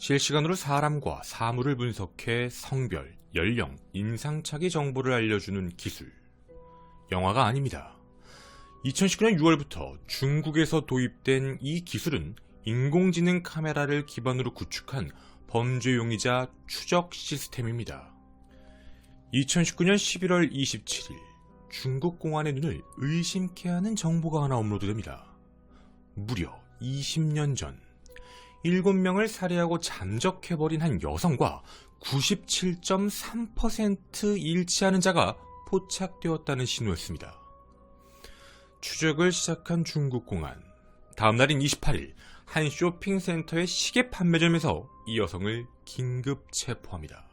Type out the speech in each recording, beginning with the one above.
실시간으로 사람과 사물을 분석해 성별, 연령, 인상착의 정보를 알려주는 기술. 영화가 아닙니다. 2019년 6월부터 중국에서 도입된 이 기술은 인공지능 카메라를 기반으로 구축한 범죄용의자 추적 시스템입니다. 2019년 11월 27일 중국 공안의 눈을 의심케 하는 정보가 하나 업로드됩니다. 무려 20년 전 7명을 살해하고 잠적해버린 한 여성과 97.3% 일치하는 자가 포착되었다는 신호였습니다. 추적을 시작한 중국 공안. 다음 날인 28일 한 쇼핑센터의 시계 판매점에서 이 여성을 긴급 체포합니다.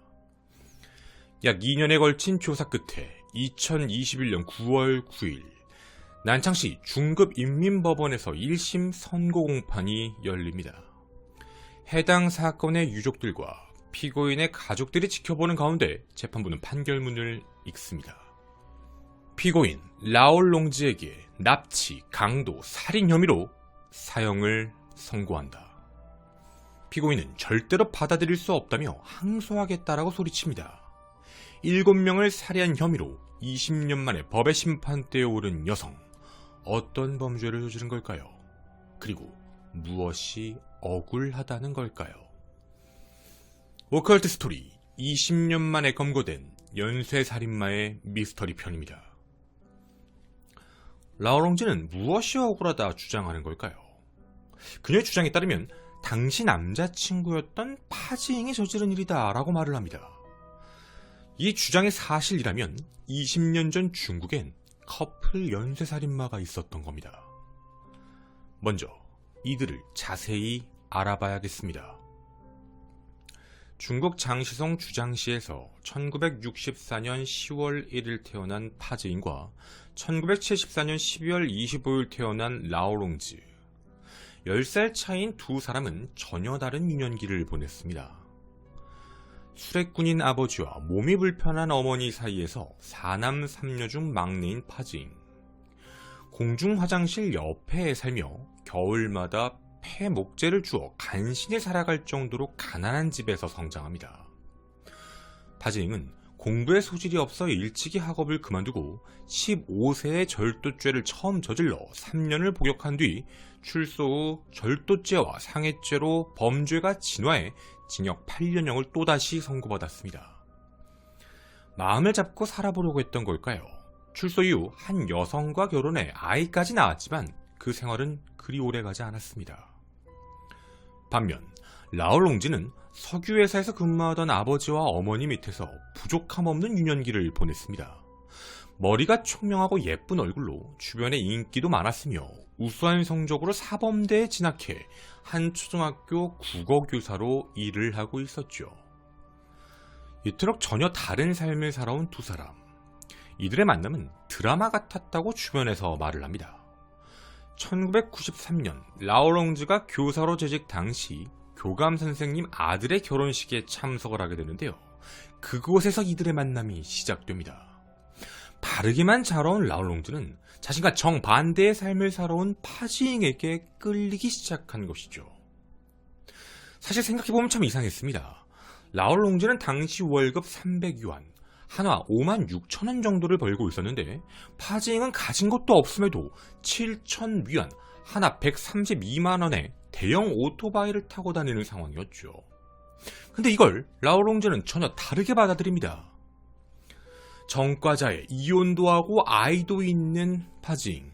약 2년에 걸친 조사 끝에 2021년 9월 9일 난창시 중급인민법원에서 1심 선고 공판이 열립니다. 해당 사건의 유족들과 피고인의 가족들이 지켜보는 가운데 재판부는 판결문을 읽습니다. 피고인 라올롱지에게 납치, 강도, 살인 혐의로 사형을 선고한다. 피고인은 절대로 받아들일 수 없다며 항소하겠다라고 소리칩니다. 7명을 살해한 혐의로 20년 만에 법의 심판대에 오른 여성. 어떤 범죄를 저지른 걸까요? 그리고 무엇이 억울하다는 걸까요? 오컬트 스토리 20년 만에 검거된 연쇄살인마의 미스터리 편입니다. 라오롱지는 무엇이 억울하다 주장하는 걸까요? 그녀의 주장에 따르면 당시 남자친구였던 파지잉이 저지른 일이다 라고 말을 합니다. 이 주장이 사실이라면 20년 전 중국엔 커플 연쇄살인마가 있었던 겁니다. 먼저 이들을 자세히 알아봐야겠습니다. 중국 장시성 주장시에서 1964년 10월 1일 태어난 파지잉과 1974년 12월 25일 태어난 라오롱즈. 10살 차이인 두 사람은 전혀 다른 유년기를 보냈습니다. 수레꾼인 아버지와 몸이 불편한 어머니 사이에서 4남 3녀 중 막내인 파지잉. 공중 화장실 옆에 살며 겨울마다 폐 목재를 주어 간신히 살아갈 정도로 가난한 집에서 성장합니다. 파지잉은 공부에 소질이 없어 일찍이 학업을 그만두고 15세에 절도죄를 처음 저질러 3년을 복역한 뒤 출소 후 절도죄와 상해죄로 범죄가 진화해 징역 8년형을 또다시 선고받았습니다. 마음을 잡고 살아보려고 했던 걸까요? 출소 이후 한 여성과 결혼해 아이까지 낳았지만 그 생활은 그리 오래가지 않았습니다. 반면 라올롱지는 석유회사에서 근무하던 아버지와 어머니 밑에서 부족함 없는 유년기를 보냈습니다. 머리가 총명하고 예쁜 얼굴로 주변에 인기도 많았으며 우수한 성적으로 사범대에 진학해 한 초등학교 국어교사로 일을 하고 있었죠. 이토록 전혀 다른 삶을 살아온 두 사람. 이들의 만남은 드라마 같았다고 주변에서 말을 합니다. 1993년 라오롱즈가 교사로 재직 당시 교감 선생님 아들의 결혼식에 참석을 하게 되는데요. 그곳에서 이들의 만남이 시작됩니다. 바르게만 자라온 라올롱즈는 자신과 정반대의 삶을 살아온 파지잉에게 끌리기 시작한 것이죠. 사실 생각해보면 참 이상했습니다. 라올롱즈는 당시 월급 300유안, 한화 56,000원 정도를 벌고 있었는데 파지잉은 가진 것도 없음에도 7,000위안, 한화 132만원에 대형 오토바이를 타고 다니는 상황이었죠. 근데 이걸 라올롱즈는 전혀 다르게 받아들입니다. 전과자에 이혼도 하고 아이도 있는 파지잉.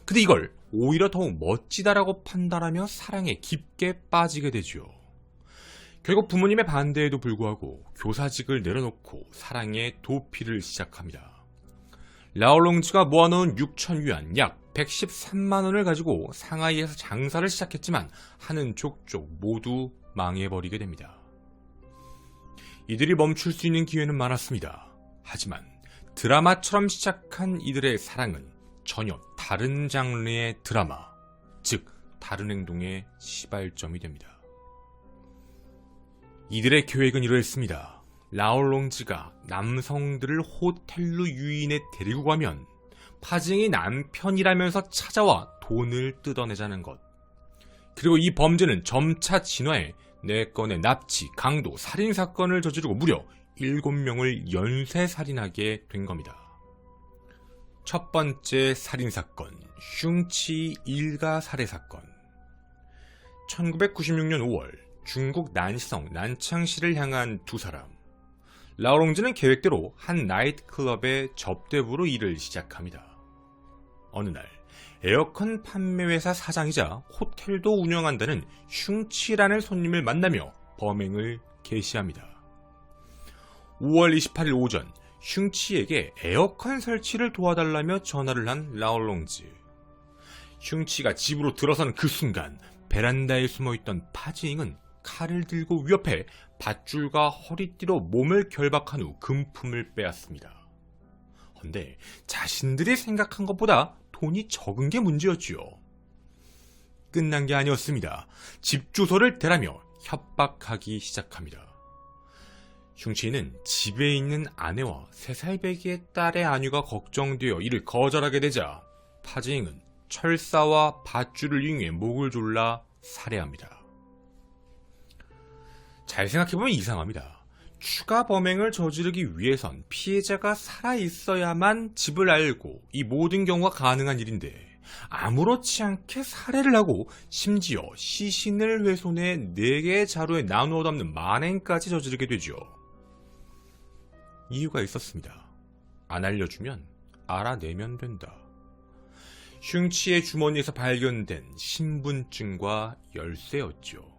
근데 이걸 오히려 더욱 멋지다라고 판단하며 사랑에 깊게 빠지게 되죠. 결국 부모님의 반대에도 불구하고 교사직을 내려놓고 사랑의 도피를 시작합니다. 라올롱즈가 모아놓은 6,000위안 약 113만원을 가지고 상하이에서 장사를 시작했지만 하는 족족 모두 망해버리게 됩니다. 이들이 멈출 수 있는 기회는 많았습니다. 하지만 드라마처럼 시작한 이들의 사랑은 전혀 다른 장르의 드라마, 즉 다른 행동의 시발점이 됩니다. 이들의 계획은 이러했습니다. 라올롱즈가 남성들을 호텔로 유인해 데리고 가면 파지잉이 남편이라면서 찾아와 돈을 뜯어내자는 것. 그리고 이 범죄는 점차 진화해 4건의 납치, 강도, 살인사건을 저지르고 무려 7명을 연쇄살인하게 된 겁니다. 첫 번째 살인사건, 슝치 일가 살해사건. 1996년 5월 중국 난시성 난창시를 향한 두 사람. 라오롱즈는 계획대로 한 나이트클럽의 접대부로 일을 시작합니다. 어느 날 에어컨 판매회사 사장이자 호텔도 운영한다는 슝치라는 손님을 만나며 범행을 개시합니다. 5월 28일 오전 슝치에게 에어컨 설치를 도와달라며 전화를 한 라오롱즈. 슝치가 집으로 들어선 그 순간 베란다에 숨어있던 파지잉은 칼을 들고 위협해 밧줄과 허리띠로 몸을 결박한 후 금품을 빼앗습니다. 헌데 자신들이 생각한 것보다 돈이 적은 게 문제였지요. 끝난 게 아니었습니다. 집 주소를 대라며 협박하기 시작합니다. 슝치는 집에 있는 아내와 3살 배기의 딸의 안위가 걱정되어 이를 거절하게 되자 파지잉은 철사와 밧줄을 이용해 목을 졸라 살해합니다. 잘 생각해보면 이상합니다. 추가 범행을 저지르기 위해선 피해자가 살아있어야만 집을 알고 이 모든 경우가 가능한 일인데 아무렇지 않게 살해를 하고 심지어 시신을 훼손해 4개의 자루에 나누어 담는 만행까지 저지르게 되죠. 이유가 있었습니다. 안 알려주면 알아내면 된다. 슝치의 주머니에서 발견된 신분증과 열쇠였죠.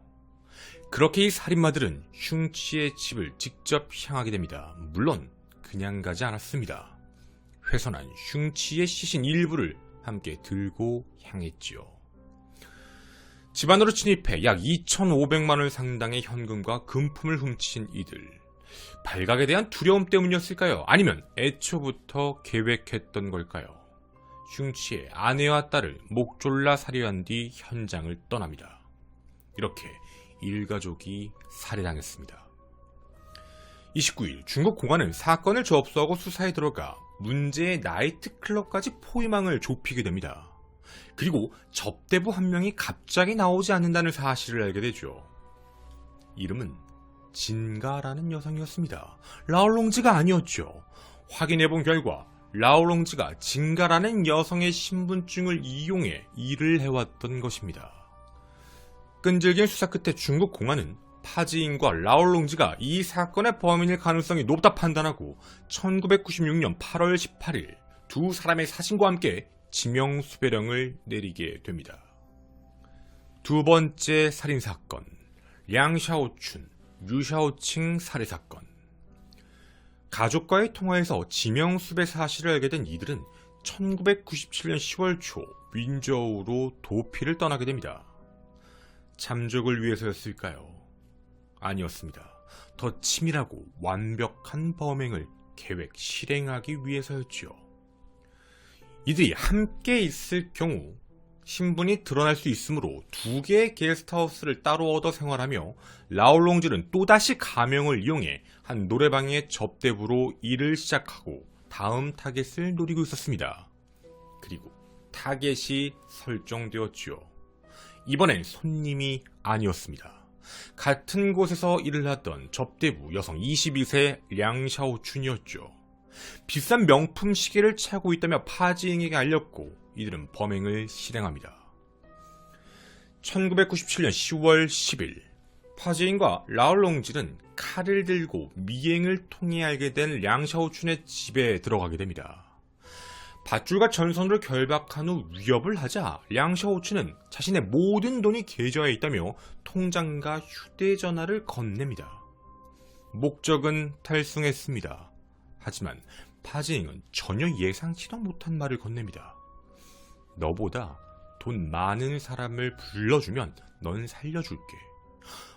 그렇게 이 살인마들은 슝치의 집을 직접 향하게 됩니다. 물론 그냥 가지 않았습니다. 훼손한 슝치의 시신 일부를 함께 들고 향했지요. 집 안으로 침입해 약 2,500만원 상당의 현금과 금품을 훔친 이들. 발각에 대한 두려움 때문이었을까요? 아니면 애초부터 계획했던 걸까요? 슝치의 아내와 딸을 목 졸라 살해한 뒤 현장을 떠납니다. 이렇게 일가족이 살해당했습니다. 29일 중국 공안은 사건을 접수하고 수사에 들어가 문제의 나이트클럽까지 포위망을 좁히게 됩니다. 그리고 접대부 한 명이 갑자기 나오지 않는다는 사실을 알게 되죠. 이름은 진가라는 여성이었습니다. 라오롱즈가 아니었죠. 확인해본 결과 라오롱즈가 진가라는 여성의 신분증을 이용해 일을 해왔던 것입니다. 끈질긴 수사 끝에 중국 공안은 파지잉과 라오롱즈가 이 사건의 범인일 가능성이 높다 판단하고 1996년 8월 18일 두 사람의 사진과 함께 지명수배령을 내리게 됩니다. 두 번째 살인사건, 량샤오춘, 류샤오칭 살해사건. 가족과의 통화에서 지명수배 사실을 알게 된 이들은 1997년 10월 초 윈저우로 도피를 떠나게 됩니다. 잠적을 위해서였을까요? 아니었습니다. 더 치밀하고 완벽한 범행을 계획 실행하기 위해서였죠. 이들이 함께 있을 경우 신분이 드러날 수 있으므로 2개의 게스트하우스를 따로 얻어 생활하며 라오롱즈는 또다시 가명을 이용해 한 노래방의 접대부로 일을 시작하고 다음 타겟을 노리고 있었습니다. 그리고 타겟이 설정되었지요. 이번엔 손님이 아니었습니다. 같은 곳에서 일을 하던 접대부 여성 22세 량샤오춘이었죠. 비싼 명품 시계를 차고 있다며 파지잉에게 알렸고 이들은 범행을 실행합니다. 1997년 10월 10일 파지잉과 라오롱즈는 칼을 들고 미행을 통해 알게 된 량샤오춘의 집에 들어가게 됩니다. 밧줄과 전선으로 결박한 후 위협을 하자 량샤오춘은 자신의 모든 돈이 계좌에 있다며 통장과 휴대전화를 건넵니다. 목적은 달성했습니다. 하지만 파지잉은 전혀 예상치도 못한 말을 건넵니다. 너보다 돈 많은 사람을 불러주면 넌 살려줄게.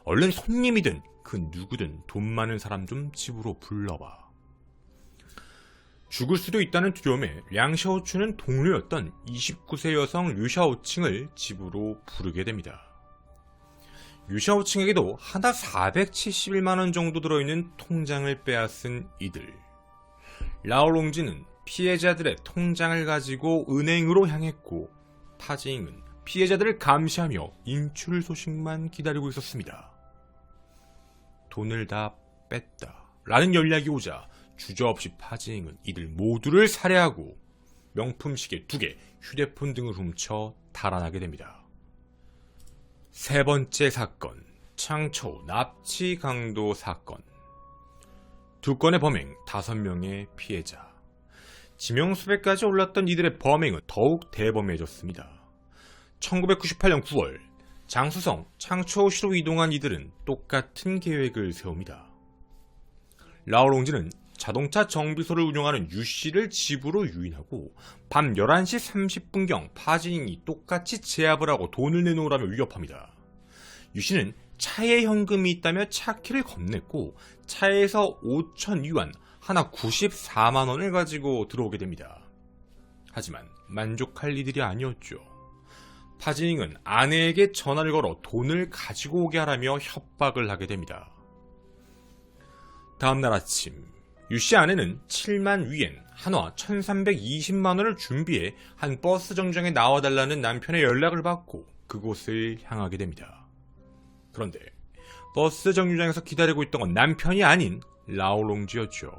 얼른 손님이든 그 누구든 돈 많은 사람 좀 집으로 불러봐. 죽을 수도 있다는 두려움에 량샤오춘은 동료였던 29세 여성 류샤오칭을 집으로 부르게 됩니다. 류샤오칭에게도 하나 471만원 정도 들어있는 통장을 빼앗은 이들. 라오롱즈는 피해자들의 통장을 가지고 은행으로 향했고 파지잉은 피해자들을 감시하며 인출 소식만 기다리고 있었습니다. 돈을 다 뺐다 라는 연락이 오자 주저없이 파지잉은 이들 모두를 살해하고 명품 시계 2개, 휴대폰 등을 훔쳐 달아나게 됩니다. 세 번째 사건, 창초 납치 강도 사건. 2건의 범행, 5명의 피해자. 지명수배까지 올랐던 이들의 범행은 더욱 대범해졌습니다. 1998년 9월 장수성, 창초시로 이동한 이들은 똑같은 계획을 세웁니다. 라오롱지는 자동차 정비소를 운영하는 유씨를 집으로 유인하고 밤 11시 30분경 파지잉이 똑같이 제압을 하고 돈을 내놓으라며 위협합니다. 유씨는 차에 현금이 있다며 차키를 건넸고 차에서 5천 위안, 하나 94만원을 가지고 들어오게 됩니다. 하지만 만족할 이들이 아니었죠. 파지잉은 아내에게 전화를 걸어 돈을 가지고 오게 하라며 협박을 하게 됩니다. 다음날 아침 유씨 아내는 7만 위엔, 한화 1320만원을 준비해 한 버스 정류장에 나와달라는 남편의 연락을 받고 그곳을 향하게 됩니다. 그런데 버스 정류장에서 기다리고 있던 건 남편이 아닌 라오롱지였죠.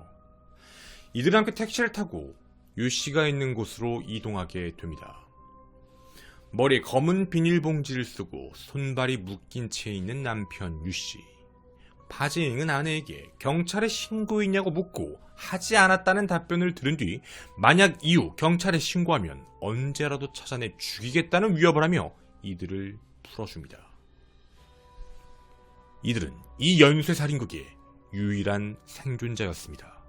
이들은 함께 택시를 타고 유씨가 있는 곳으로 이동하게 됩니다. 머리에 검은 비닐봉지를 쓰고 손발이 묶인 채 있는 남편 유씨. 파지잉은 아내에게 경찰에 신고했냐고 묻고 하지 않았다는 답변을 들은 뒤 만약 이후 경찰에 신고하면 언제라도 찾아내 죽이겠다는 위협을 하며 이들을 풀어줍니다. 이들은 이 연쇄살인극의 유일한 생존자였습니다.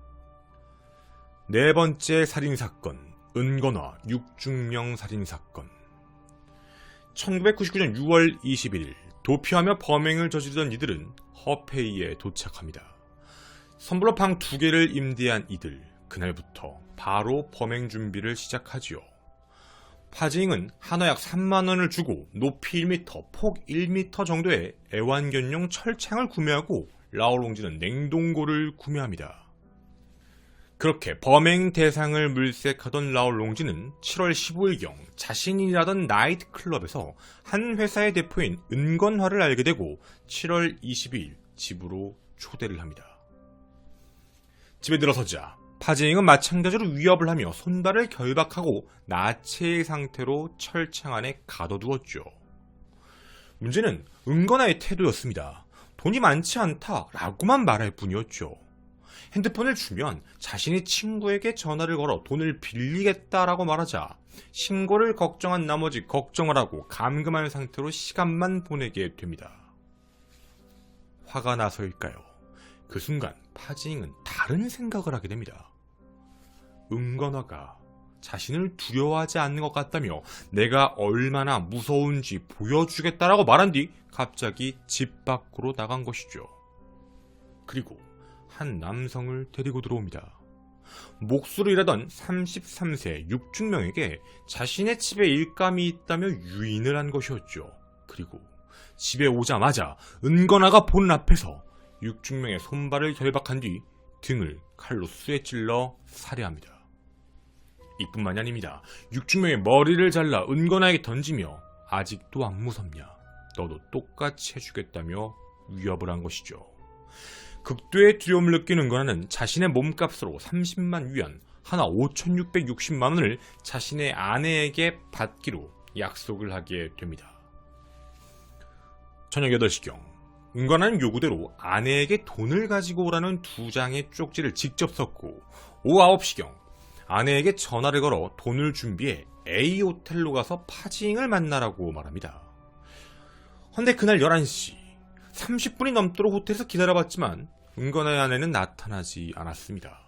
네 번째 살인사건, 은건화 6중명 살인사건. 1999년 6월 21일 도피하며 범행을 저지르던 이들은 허페이에 도착합니다. 선불로 방 2개를 임대한 이들, 그날부터 바로 범행 준비를 시작하지요. 파지잉은 한화 약 3만원을 주고 높이 1m, 폭 1m 정도의 애완견용 철창을 구매하고 라오롱지는 냉동고를 구매합니다. 그렇게 범행 대상을 물색하던 라오롱지는 7월 15일경 자신이 일하던 나이트클럽에서 한 회사의 대표인 은건화를 알게 되고 7월 22일 집으로 초대를 합니다. 집에 들어서자 파지잉은 마찬가지로 위협을 하며 손발을 결박하고 나체의 상태로 철창 안에 가둬두었죠. 문제는 은건화의 태도였습니다. 돈이 많지 않다라고만 말할 뿐이었죠. 핸드폰을 주면 자신의 친구에게 전화를 걸어 돈을 빌리겠다라고 말하자 신고를 걱정한 나머지 걱정을 하고 감금한 상태로 시간만 보내게 됩니다. 화가 나서일까요? 그 순간 파지잉은 다른 생각을 하게 됩니다. 은건화가 자신을 두려워하지 않는 것 같다며 내가 얼마나 무서운지 보여주겠다라고 말한 뒤 갑자기 집 밖으로 나간 것이죠. 그리고 한 남성을 데리고 들어옵니다. 목수를 일하던 33세 6중명에게 자신의 집에 일감이 있다며 유인을 한 것이었죠. 그리고 집에 오자마자 은건화가 보는 앞에서 6중명의 손발을 결박한 뒤 등을 칼로 쑤에 찔러 살해합니다. 이뿐만이 아닙니다. 6중명의 머리를 잘라 은건화에게 던지며 아직도 안 무섭냐? 너도 똑같이 해주겠다며 위협을 한 것이죠. 극도의 두려움을 느끼는 은건화는 자신의 몸값으로 30만 위안, 하나 5,660만원을 자신의 아내에게 받기로 약속을 하게 됩니다. 저녁 8시경 은건화는 요구대로 아내에게 돈을 가지고 오라는 2장의 쪽지를 직접 썼고 오후 9시경 아내에게 전화를 걸어 돈을 준비해 A 호텔로 가서 파지잉을 만나라고 말합니다. 헌데 그날 11시 30분이 넘도록 호텔에서 기다려봤지만 은건화의 아내는 나타나지 않았습니다.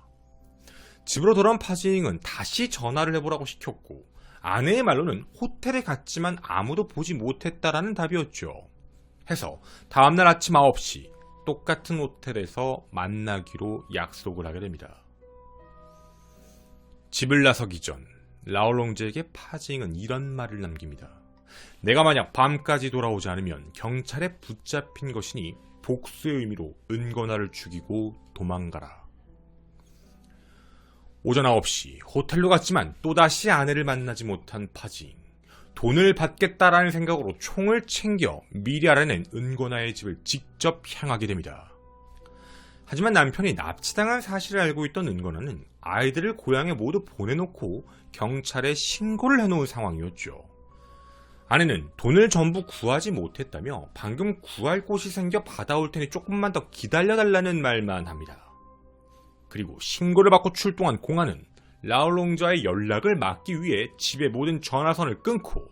집으로 돌아온 파지잉은 다시 전화를 해보라고 시켰고 아내의 말로는 호텔에 갔지만 아무도 보지 못했다라는 답이었죠. 해서 다음날 아침 9시 똑같은 호텔에서 만나기로 약속을 하게 됩니다. 집을 나서기 전 라오롱지에게 파지잉은 이런 말을 남깁니다. 내가 만약 밤까지 돌아오지 않으면 경찰에 붙잡힌 것이니 복수의 의미로 은건화를 죽이고 도망가라. 오전 9시 호텔로 갔지만 또다시 아내를 만나지 못한 파지잉. 돈을 받겠다라는 생각으로 총을 챙겨 미리 알아낸 은건화의 집을 직접 향하게 됩니다. 하지만 남편이 납치당한 사실을 알고 있던 은건아는 아이들을 고향에 모두 보내놓고 경찰에 신고를 해놓은 상황이었죠. 아내는 돈을 전부 구하지 못했다며 방금 구할 곳이 생겨 받아올 테니 조금만 더 기다려달라는 말만 합니다. 그리고 신고를 받고 출동한 공안은 라울롱자의 연락을 막기 위해 집의 모든 전화선을 끊고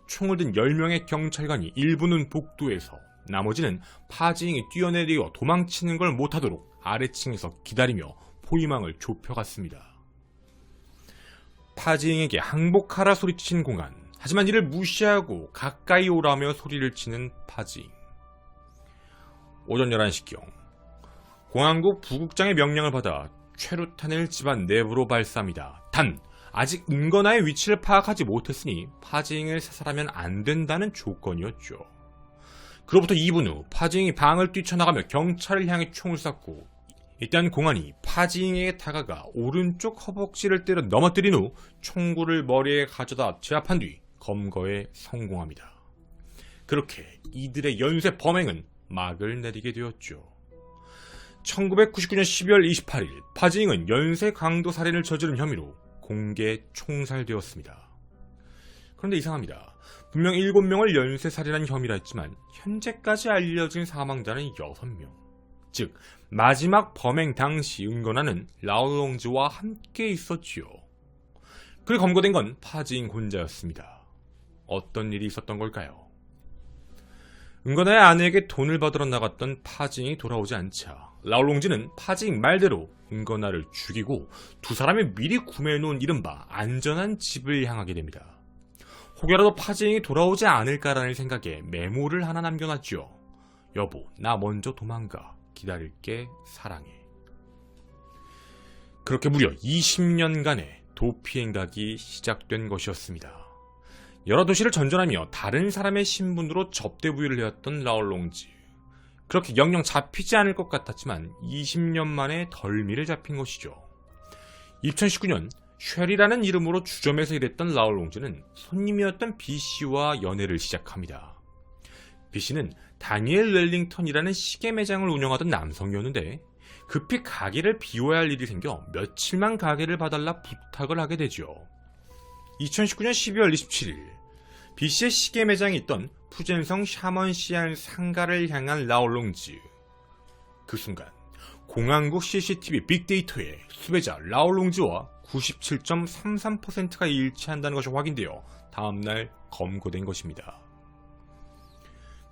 총을 든 10명의 경찰관이 일부는 복도에서 나머지는 파지잉이 뛰어내리어 도망치는 걸 못하도록 아래층에서 기다리며 포위망을 좁혀갔습니다. 파지잉에게 항복하라 소리친 공안, 하지만 이를 무시하고 가까이 오라며 소리를 치는 파지잉. 오전 11시경 공안국 부국장의 명령을 받아 최루탄을 집안 내부로 발사합니다. 단 아직 은건아의 위치를 파악하지 못했으니 파지잉을 사살하면 안 된다는 조건이었죠. 그로부터 2분 후 파지잉이 방을 뛰쳐나가며 경찰을 향해 총을 쐈고, 일단 공안이 파지잉에게 다가가 오른쪽 허벅지를 때려 넘어뜨린 후 총구를 머리에 가져다 제압한 뒤 검거에 성공합니다. 그렇게 이들의 연쇄 범행은 막을 내리게 되었죠. 1999년 12월 28일 파지잉은 연쇄 강도 살인을 저지른 혐의로 공개 총살되었습니다. 그런데 이상합니다. 분명 7명을 연쇄 살인한 혐의라 했지만 현재까지 알려진 사망자는 6명. 즉 마지막 범행 당시 은건아는 라울롱즈와 함께 있었지요. 그리 검거된 건 파지잉 혼자였습니다. 어떤 일이 있었던 걸까요? 은건아의 아내에게 돈을 받으러 나갔던 파지잉이 돌아오지 않자 라울롱즈는 파지잉 말대로 은건아를 죽이고 두 사람이 미리 구매해놓은 이른바 안전한 집을 향하게 됩니다. 혹여라도 파지잉이 돌아오지 않을까라는 생각에 메모를 하나 남겨놨죠. 여보, 나 먼저 도망가. 기다릴게. 사랑해. 그렇게 무려 20년간의 도피 행각이 시작된 것이었습니다. 여러 도시를 전전하며 다른 사람의 신분으로 접대부유를 해왔던 라울롱즈. 그렇게 영영 잡히지 않을 것 같았지만 20년 만에 덜미를 잡힌 것이죠. 2019년 쉘이라는 이름으로 주점에서 일했던 라울롱즈는 손님이었던 B씨와 연애를 시작합니다. B씨는 다니엘 웰링턴이라는 시계 매장을 운영하던 남성이었는데 급히 가게를 비워야 할 일이 생겨 며칠만 가게를 봐달라 부탁을 하게 되죠. 2019년 12월 27일 B씨의 시계 매장에 있던 푸젠성 샤먼시안 상가를 향한 라울롱즈. 그 순간 공안국 CCTV 빅데이터에 수배자 라울롱즈와 97.33%가 일치한다는 것이 확인되어 다음날 검거된 것입니다.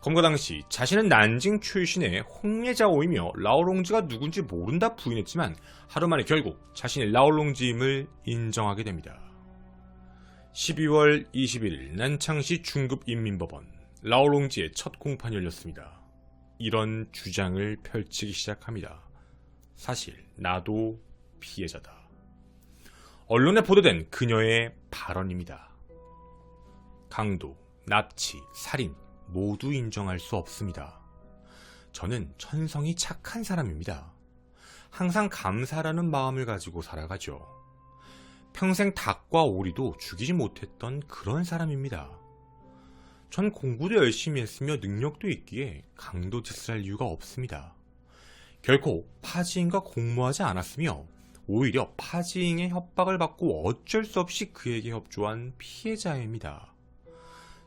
검거 당시 자신은 난징 출신의 홍예자오이며 라울롱즈가 누군지 모른다 부인했지만 하루 만에 결국 자신의 라울롱즈임을 인정하게 됩니다. 12월 21일 난창시 중급인민법원, 라울롱즈의 첫 공판이 열렸습니다. 이런 주장을 펼치기 시작합니다. 사실 나도 피해자다. 언론에 보도된 그녀의 발언입니다. 강도, 납치, 살인 모두 인정할 수 없습니다. 저는 천성이 착한 사람입니다. 항상 감사라는 마음을 가지고 살아가죠. 평생 닭과 오리도 죽이지 못했던 그런 사람입니다. 전 공부도 열심히 했으며 능력도 있기에 강도 짓을 할 이유가 없습니다. 결코 파지잉과 공모하지 않았으며 오히려 파지잉의 협박을 받고 어쩔 수 없이 그에게 협조한 피해자입니다.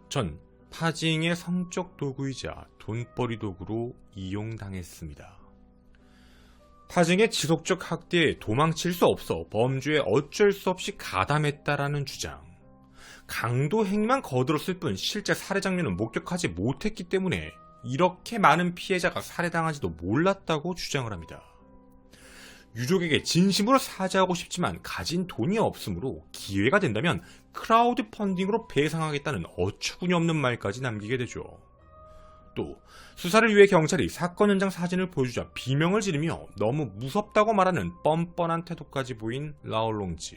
전 파지잉의 성적 도구이자 돈벌이 도구로 이용당했습니다. 파지잉의 지속적 학대에 도망칠 수 없어 범죄에 어쩔 수 없이 가담했다라는 주장. 강도 행위만 거들었을 뿐 실제 살해 장면은 목격하지 못했기 때문에 이렇게 많은 피해자가 살해당하지도 몰랐다고 주장을 합니다. 유족에게 진심으로 사죄하고 싶지만 가진 돈이 없으므로 기회가 된다면 크라우드 펀딩으로 배상하겠다는 어처구니 없는 말까지 남기게 되죠. 또 수사를 위해 경찰이 사건 현장 사진을 보여주자 비명을 지르며 너무 무섭다고 말하는 뻔뻔한 태도까지 보인 라울롱즈.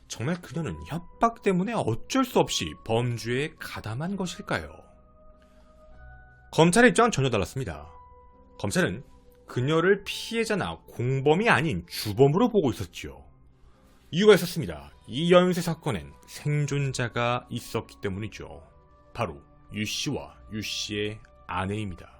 정말 그녀는 협박 때문에 어쩔 수 없이 범죄에 가담한 것일까요? 검찰의 입장은 전혀 달랐습니다. 검찰은 그녀를 피해자나 공범이 아닌 주범으로 보고 있었지요. 이유가 있었습니다. 이 연쇄 사건엔 생존자가 있었기 때문이죠. 바로 유씨와 유씨의 아내입니다.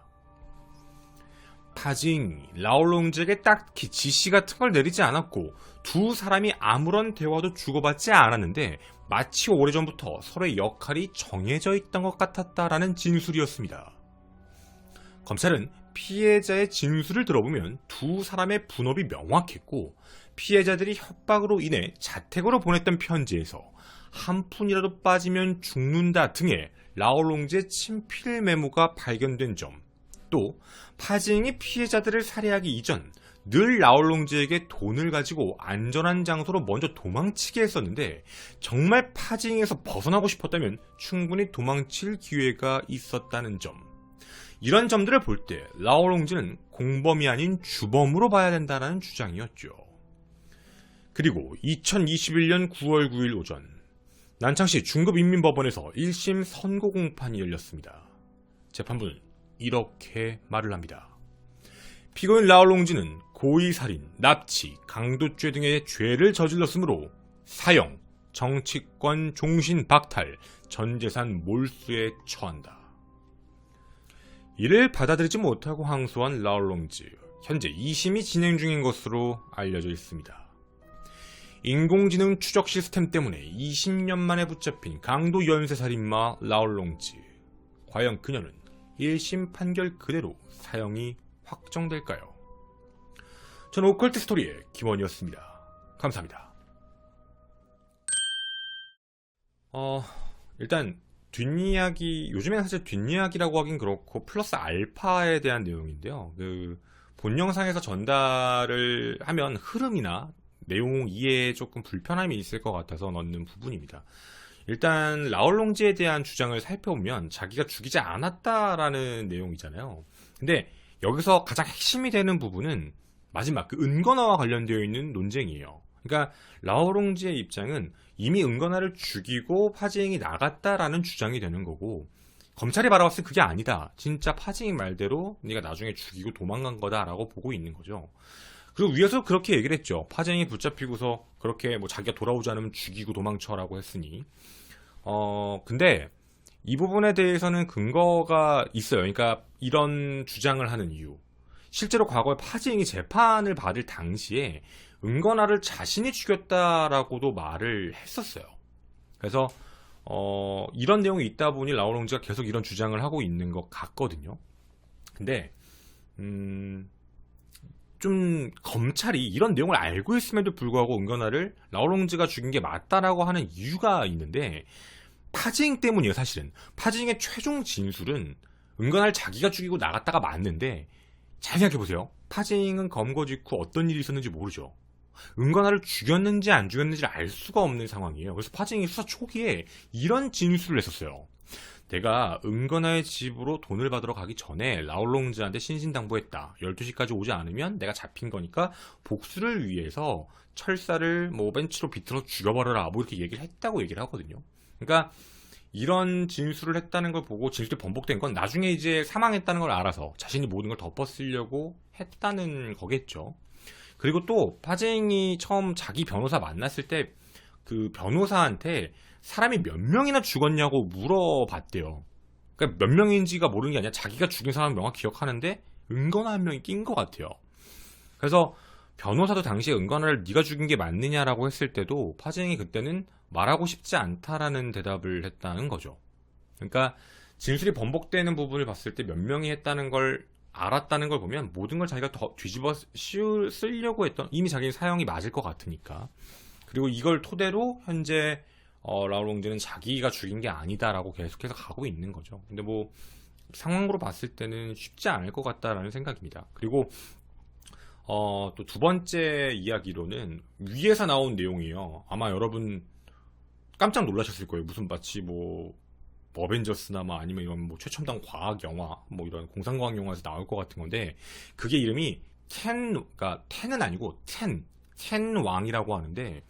파징이 라올롱즈에게 딱히 지시 같은 걸 내리지 않았고 두 사람이 아무런 대화도 주고받지 않았는데 마치 오래전부터 서로의 역할이 정해져 있던 것 같았다라는 진술이었습니다. 검찰은 피해자의 진술을 들어보면 두 사람의 분업이 명확했고 피해자들이 협박으로 인해 자택으로 보냈던 편지에서 한 푼이라도 빠지면 죽는다 등의 라올롱즈의 친필 메모가 발견된 점, 또 파징이 피해자들을 살해하기 이전 늘 라올롱즈에게 돈을 가지고 안전한 장소로 먼저 도망치게 했었는데 정말 파징에서 벗어나고 싶었다면 충분히 도망칠 기회가 있었다는 점, 이런 점들을 볼 때 라올롱즈는 공범이 아닌 주범으로 봐야 된다는 주장이었죠. 그리고 2021년 9월 9일 오전 난창시 중급인민법원에서 1심 선고 공판이 열렸습니다. 재판부는 이렇게 말을 합니다. 피고인 라올롱즈는 고의살인, 납치, 강도죄 등의 죄를 저질렀으므로 사형, 정치권 종신 박탈, 전재산 몰수에 처한다. 이를 받아들이지 못하고 항소한 라올롱즈, 현재 2심이 진행 중인 것으로 알려져 있습니다. 인공지능 추적 시스템 때문에 20년 만에 붙잡힌 강도 연쇄살인마 라올롱즈, 과연 그녀는 1심 판결 그대로 사형이 확정될까요? 저는 오컬트 스토리의 김원이었습니다. 감사합니다. 일단 뒷이야기, 요즘에는 사실 뒷이야기라고 하긴 그렇고 플러스 알파에 대한 내용인데요. 본 영상에서 전달을 하면 흐름이나 내용 이해에 조금 불편함이 있을 것 같아서 넣는 부분입니다. 일단 라올롱즈에 대한 주장을 살펴보면 자기가 죽이지 않았다라는 내용이잖아요. 근데 여기서 가장 핵심이 되는 부분은 마지막 그 은건화와 관련되어 있는 논쟁이에요. 그러니까 라올롱즈의 입장은 이미 은건화를 죽이고 파징이 나갔다라는 주장이 되는 거고, 검찰이 바라봤을 때 그게 아니다, 진짜 파징이 말대로 네가 나중에 죽이고 도망간 거다라고 보고 있는 거죠. 그리고 위에서 그렇게 얘기를 했죠. 파쟁이 붙잡히고서 그렇게 뭐 자기가 돌아오지 않으면 죽이고 도망쳐라고 했으니. 근데 이 부분에 대해서는 근거가 있어요. 그러니까 이런 주장을 하는 이유. 실제로 과거에 파쟁이 재판을 받을 당시에 은건화를 자신이 죽였다라고도 말을 했었어요. 그래서 이런 내용이 있다 보니 라올롱즈가 계속 이런 주장을 하고 있는 것 같거든요. 근데 좀 검찰이 이런 내용을 알고 있음에도 불구하고 은건화를 라올롱즈가 죽인 게 맞다라고 하는 이유가 있는데, 파징 때문이에요. 사실은 파징의 최종 진술은 은건화를 자기가 죽이고 나갔다가 맞는데, 잘 생각해보세요. 파징은 검거 직후 어떤 일이 있었는지 모르죠. 은건화를 죽였는지 안 죽였는지를 알 수가 없는 상황이에요. 그래서 파징이 수사 초기에 이런 진술을 했었어요. 내가 은건화의 집으로 돈을 받으러 가기 전에 라올롱즈한테 신신당부했다. 12시까지 오지 않으면 내가 잡힌 거니까 복수를 위해서 철사를 뭐 벤치로 비틀어 죽여버려라, 뭐 이렇게 얘기를 했다고 얘기를 하거든요. 그러니까 이런 진술을 했다는 걸 보고 진술이 번복된 건 나중에 이제 사망했다는 걸 알아서 자신이 모든 걸 덮어쓰려고 했다는 거겠죠. 그리고 또 파쟁이 처음 자기 변호사 만났을 때 그 변호사한테 사람이 몇 명이나 죽었냐고 물어봤대요. 그러니까 몇 명인지가 모르는 게 아니라 자기가 죽인 사람을 명확히 기억하는데 은건화 한 명이 낀 것 같아요. 그래서 변호사도 당시에 은건화를 네가 죽인 게 맞느냐라고 했을 때도 파쟁이 그때는 말하고 싶지 않다라는 대답을 했다는 거죠. 그러니까 진술이 번복되는 부분을 봤을 때 몇 명이 했다는 걸 알았다는 걸 보면 모든 걸 자기가 더 뒤집어 쓰려고 했던, 이미 자기는 사형이 맞을 것 같으니까. 그리고 이걸 토대로 현재 라올롱즈는 자기가 죽인 게 아니다라고 계속해서 가고 있는 거죠. 근데 뭐 상황으로 봤을 때는 쉽지 않을 것 같다라는 생각입니다. 그리고 또 두 번째 이야기로는 위에서 나온 내용이에요. 아마 여러분 깜짝 놀라셨을 거예요. 무슨 마치 뭐 어벤져스나 뭐 아니면 이런 뭐 최첨단 과학 영화, 뭐 이런 공상과학 영화에서 나올 것 같은 건데, 그게 이름이 그러니까 텐은 아니고 텐왕이라고 하는데,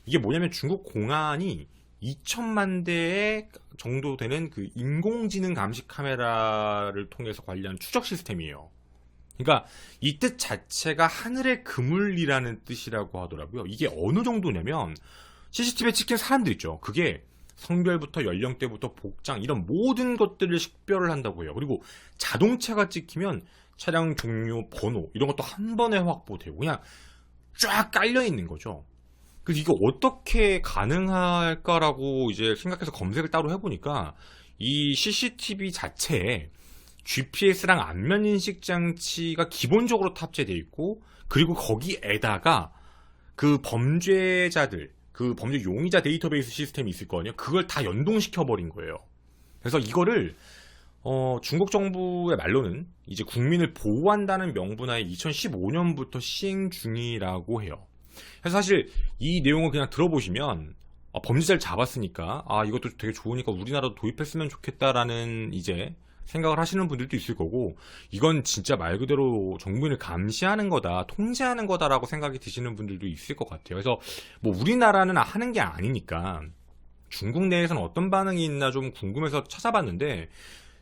이게 뭐냐면 중국 공안이 2천만 대 정도 되는 그 인공지능 감시 카메라를 통해서 관리하는 추적 시스템이에요. 그러니까 이 뜻 자체가 하늘의 그물이라는 뜻이라고 하더라고요. 이게 어느 정도냐면 CCTV에 찍힌 사람들 있죠. 그게 성별부터 연령대부터 복장 이런 모든 것들을 식별을 한다고 해요. 그리고 자동차가 찍히면 차량 종류, 번호 이런 것도 한 번에 확보되고 그냥 쫙 깔려 있는 거죠. 그래서 이거 어떻게 가능할까라고 이제 생각해서 검색을 따로 해보니까 이 CCTV 자체에 GPS랑 안면 인식 장치가 기본적으로 탑재되어 있고 그리고 거기에다가 그 범죄자들, 그 범죄 용의자 데이터베이스 시스템이 있을 거 아니에요. 그걸 다 연동시켜 버린 거예요. 그래서 이거를 중국 정부의 말로는 이제 국민을 보호한다는 명분하에 2015년부터 시행 중이라고 해요. 그래서 사실 이 내용을 그냥 들어보시면 범죄자를 잡았으니까 이것도 되게 좋으니까 우리나라도 도입했으면 좋겠다라는 이제 생각을 하시는 분들도 있을 거고, 이건 진짜 말 그대로 정부인을 감시하는 거다, 통제하는 거다라고 생각이 드시는 분들도 있을 것 같아요. 그래서 뭐 우리나라는 하는 게 아니니까 중국 내에서는 어떤 반응이 있나 좀 궁금해서 찾아봤는데,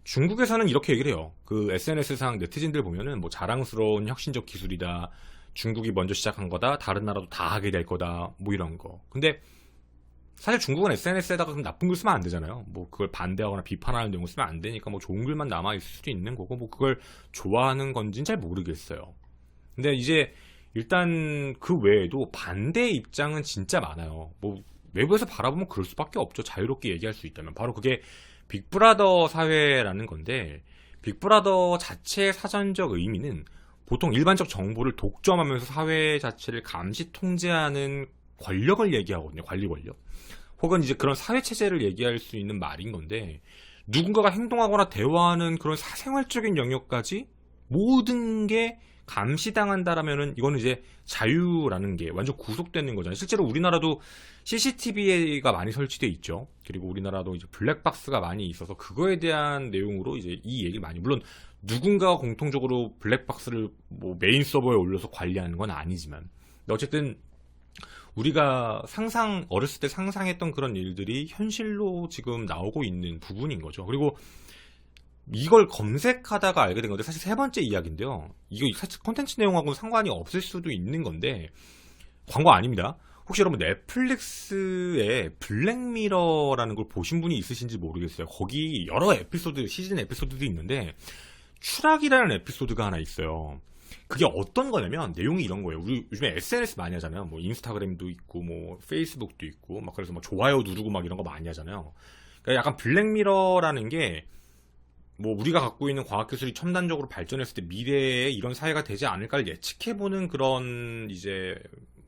중국에서는 이렇게 얘기를 해요. 그 SNS상 네티즌들 보면은 뭐 자랑스러운 혁신적 기술이다, 중국이 먼저 시작한 거다, 다른 나라도 다 하게 될 거다, 뭐 이런 거. 근데 사실 중국은 SNS에다가 나쁜 글 쓰면 안 되잖아요. 뭐 그걸 반대하거나 비판하는 내용을 쓰면 안 되니까 뭐 좋은 글만 남아 있을 수도 있는 거고, 뭐 그걸 좋아하는 건지는 잘 모르겠어요. 근데 이제 일단 그 외에도 반대 입장은 진짜 많아요. 뭐 외부에서 바라보면 그럴 수밖에 없죠. 자유롭게 얘기할 수 있다면. 바로 그게 빅브라더 사회라는 건데, 빅브라더 자체의 사전적 의미는 보통 일반적 정보를 독점하면서 사회 자체를 감시 통제하는 권력을 얘기하거든요. 관리 권력. 혹은 이제 그런 사회 체제를 얘기할 수 있는 말인 건데, 누군가가 행동하거나 대화하는 그런 사생활적인 영역까지 모든 게 감시당한다라면은 이거는 이제 자유라는 게 완전 구속되는 거잖아요. 실제로 우리나라도 CCTV가 많이 설치돼 있죠. 그리고 우리나라도 이제 블랙박스가 많이 있어서 그거에 대한 내용으로 이제 이 얘기를 많이, 물론 누군가가 공통적으로 블랙박스를 뭐 메인 서버에 올려서 관리하는 건 아니지만, 어쨌든 우리가 어렸을 때 상상했던 그런 일들이 현실로 지금 나오고 있는 부분인 거죠. 그리고 이걸 검색하다가 알게 된 건데, 사실 세 번째 이야기인데요. 이거 사실 콘텐츠 내용하고는 상관이 없을 수도 있는 건데, 광고 아닙니다. 혹시 여러분 넷플릭스에 블랙미러라는 걸 보신 분이 있으신지 모르겠어요. 거기 여러 에피소드, 시즌 에피소드도 있는데, 추락이라는 에피소드가 하나 있어요. 그게 어떤 거냐면 내용이 이런 거예요. 우리 요즘에 SNS 많이 하잖아요. 뭐 인스타그램도 있고 뭐 페이스북도 있고 막, 그래서 막 좋아요 누르고 막 이런 거 많이 하잖아요. 그러니까 약간 블랙미러라는 게 뭐 우리가 갖고 있는 과학기술이 첨단적으로 발전했을 때 미래에 이런 사회가 되지 않을까를 예측해보는 그런 이제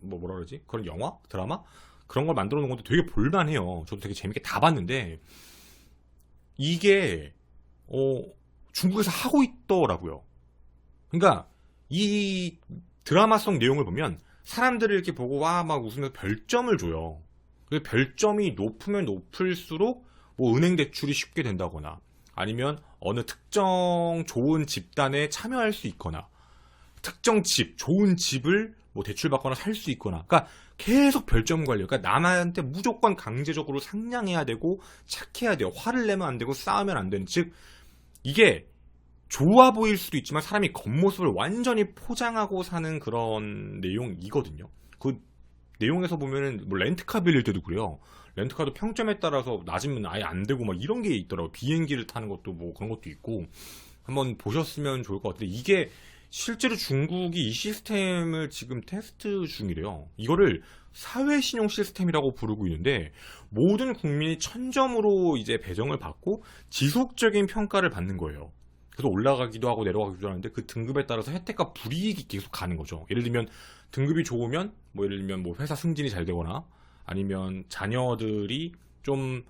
뭐라 그러지? 그런 영화? 드라마? 그런 걸 만들어 놓은 건데 되게 볼만해요. 저도 되게 재밌게 다 봤는데, 이게 중국에서 하고 있더라고요. 그러니까 이 드라마 속 내용을 보면 사람들을 이렇게 보고 와 막 웃으면서 별점을 줘요. 그 별점이 높으면 높을수록 뭐 은행 대출이 쉽게 된다거나, 아니면 어느 특정 좋은 집단에 참여할 수 있거나, 특정 집, 좋은 집을 뭐 대출받거나 살 수 있거나, 그러니까 계속 별점 관리. 그러니까 남한테 무조건 강제적으로 상냥해야 되고 착해야 돼요. 화를 내면 안 되고 싸우면 안 되는. 즉 이게 좋아 보일 수도 있지만 사람이 겉모습을 완전히 포장하고 사는 그런 내용이거든요. 그 내용에서 보면은 뭐 렌트카 빌릴 때도 그래요. 렌트카도 평점에 따라서 낮으면 아예 안 되고 막 이런 게 있더라고요. 비행기를 타는 것도 뭐 그런 것도 있고, 한번 보셨으면 좋을 것 같은데, 이게 실제로 중국이 이 시스템을 지금 테스트 중이래요. 이거를 사회신용 시스템이라고 부르고 있는데, 모든 국민이 1000점으로 이제 배정을 받고 지속적인 평가를 받는 거예요. 그래서 올라가기도 하고 내려가기도 하는데, 그 등급에 따라서 혜택과 불이익이 계속 가는 거죠. 예를 들면 등급이 좋으면 뭐 예를 들면 뭐 회사 승진이 잘 되거나, 아니면 자녀들이 좀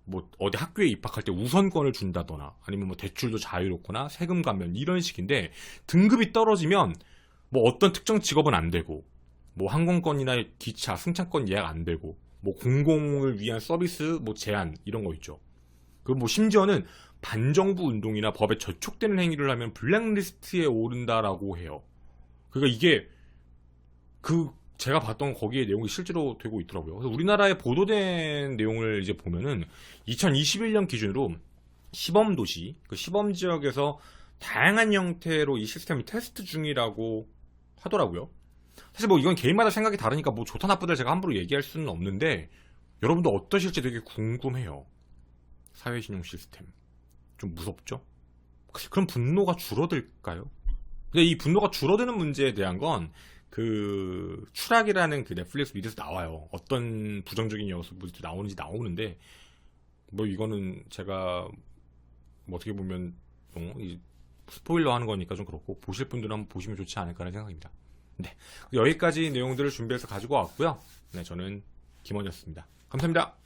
뭐 어디 학교에 입학할 때 우선권을 준다거나, 아니면 뭐 대출도 자유롭거나 세금 감면 이런 식인데, 등급이 떨어지면 뭐 어떤 특정 직업은 안 되고, 뭐 항공권이나 기차 승차권 예약 안 되고, 뭐 공공을 위한 서비스 뭐 제한 이런 거 있죠. 그 뭐 심지어는 반정부 운동이나 법에 저촉되는 행위를 하면 블랙리스트에 오른다라고 해요. 그러니까 이게 제가 봤던 거기에 내용이 실제로 되고 있더라고요. 그래서 우리나라에 보도된 내용을 이제 보면은 2021년 기준으로 시범도시, 그 시범 지역에서 다양한 형태로 이 시스템을 테스트 중이라고 하더라고요. 사실 뭐 이건 개인마다 생각이 다르니까 뭐 좋다 나쁘다 제가 함부로 얘기할 수는 없는데, 여러분도 어떠실지 되게 궁금해요. 사회신용 시스템 좀 무섭죠? 그럼 분노가 줄어들까요? 근데 이 분노가 줄어드는 문제에 대한 건 그 추락이라는 그 넷플릭스 미드에서 나와요. 어떤 부정적인 요소들이 나오는지 나오는데 뭐 이거는 제가 뭐 어떻게 보면 이 스포일러 하는 거니까 좀 그렇고 보실 분들은 한번 보시면 좋지 않을까라는 생각입니다. 네, 여기까지 내용들을 준비해서 가지고 왔고요. 네, 저는 김원이었습니다. 감사합니다.